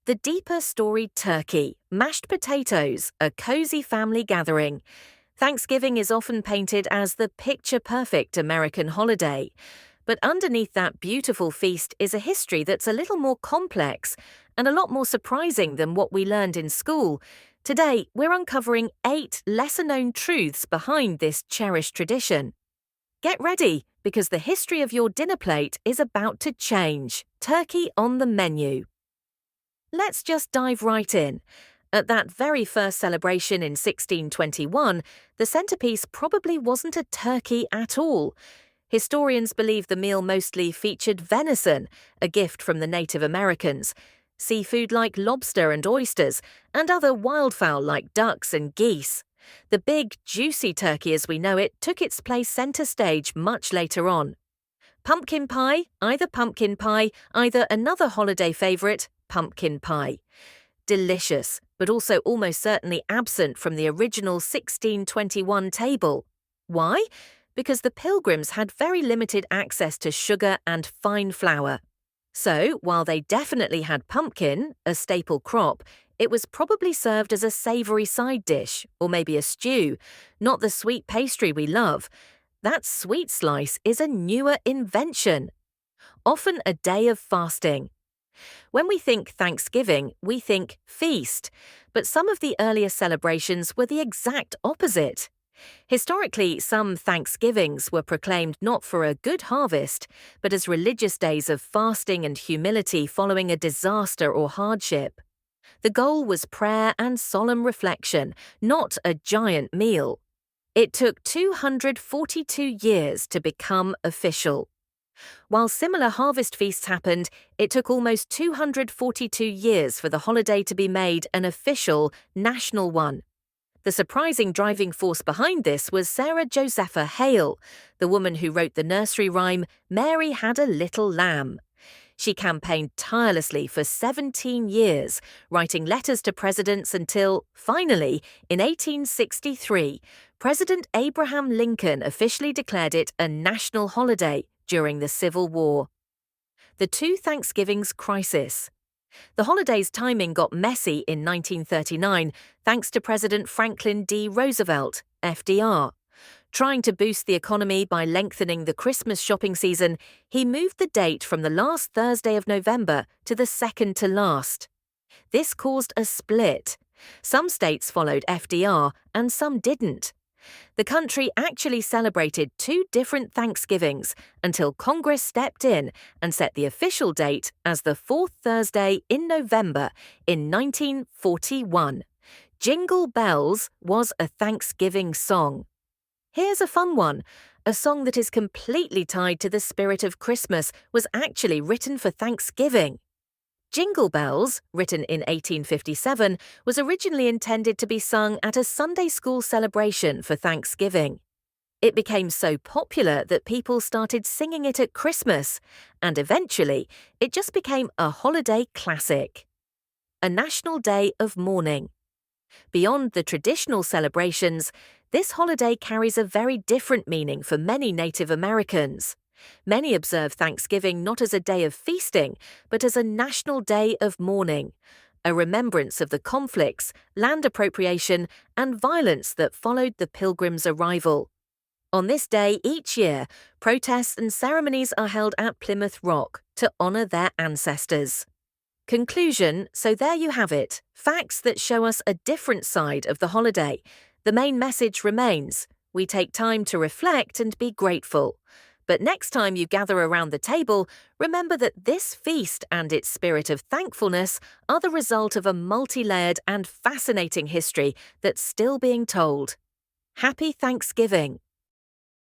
The deeper storied turkey, mashed potatoes, a cozy family gathering. Thanksgiving is often painted as the picture-perfect American holiday. But underneath that beautiful feast is a history that's a little more complex and a lot more surprising than what we learned in school. Today, we're uncovering 8 lesser-known truths behind this cherished tradition. Get ready, because the history of your dinner plate is about to change. Turkey on the menu. Let's just dive right in. At that very first celebration in 1621, the centerpiece probably wasn't a turkey at all. Historians believe the meal mostly featured venison, a gift from the Native Americans, seafood like lobster and oysters, and other wildfowl like ducks and geese. The big, juicy turkey as we know it took its place center stage much later on. Pumpkin pie, either another holiday favorite, pumpkin pie. Delicious, but also almost certainly absent from the original 1621 table. Why? Because the Pilgrims had very limited access to sugar and fine flour. So, while they definitely had pumpkin, a staple crop, it was probably served as a savory side dish, or maybe a stew, not the sweet pastry we love. That sweet slice is a newer invention. Often a day of fasting. When we think Thanksgiving, we think feast, but some of the earlier celebrations were the exact opposite. Historically, some Thanksgivings were proclaimed not for a good harvest, but as religious days of fasting and humility following a disaster or hardship. The goal was prayer and solemn reflection, not a giant meal. It took 242 years to become official. While similar harvest feasts happened, it took almost 242 years for the holiday to be made an official, national one. The surprising driving force behind this was Sarah Josepha Hale, the woman who wrote the nursery rhyme, "Mary Had a Little Lamb." She campaigned tirelessly for 17 years, writing letters to presidents until, finally, in 1863, President Abraham Lincoln officially declared it a national holiday during the Civil War. The two Thanksgivings crisis. The holiday's timing got messy in 1939 thanks to President Franklin D. Roosevelt, FDR. Trying to boost the economy by lengthening the Christmas shopping season, he moved the date from the last Thursday of November to the second to last. This caused a split. Some states followed FDR and some didn't. The country actually celebrated 2 different Thanksgivings until Congress stepped in and set the official date as the 4th Thursday in November in 1941. Jingle Bells was a Thanksgiving song. Here's a fun one. A song that is completely tied to the spirit of Christmas was actually written for Thanksgiving. Jingle Bells, written in 1857, was originally intended to be sung at a Sunday school celebration for Thanksgiving. It became so popular that people started singing it at Christmas, and eventually, it just became a holiday classic. A national day of mourning. Beyond the traditional celebrations, this holiday carries a very different meaning for many Native Americans. Many observe Thanksgiving not as a day of feasting, but as a national day of mourning, a remembrance of the conflicts, land appropriation, and violence that followed the Pilgrims' arrival. On this day each year, protests and ceremonies are held at Plymouth Rock to honor their ancestors. Conclusion, so there you have it, facts that show us a different side of the holiday. The main message remains, we take time to reflect and be grateful. But next time you gather around the table, remember that this feast and its spirit of thankfulness are the result of a multi-layered and fascinating history that's still being told. Happy Thanksgiving!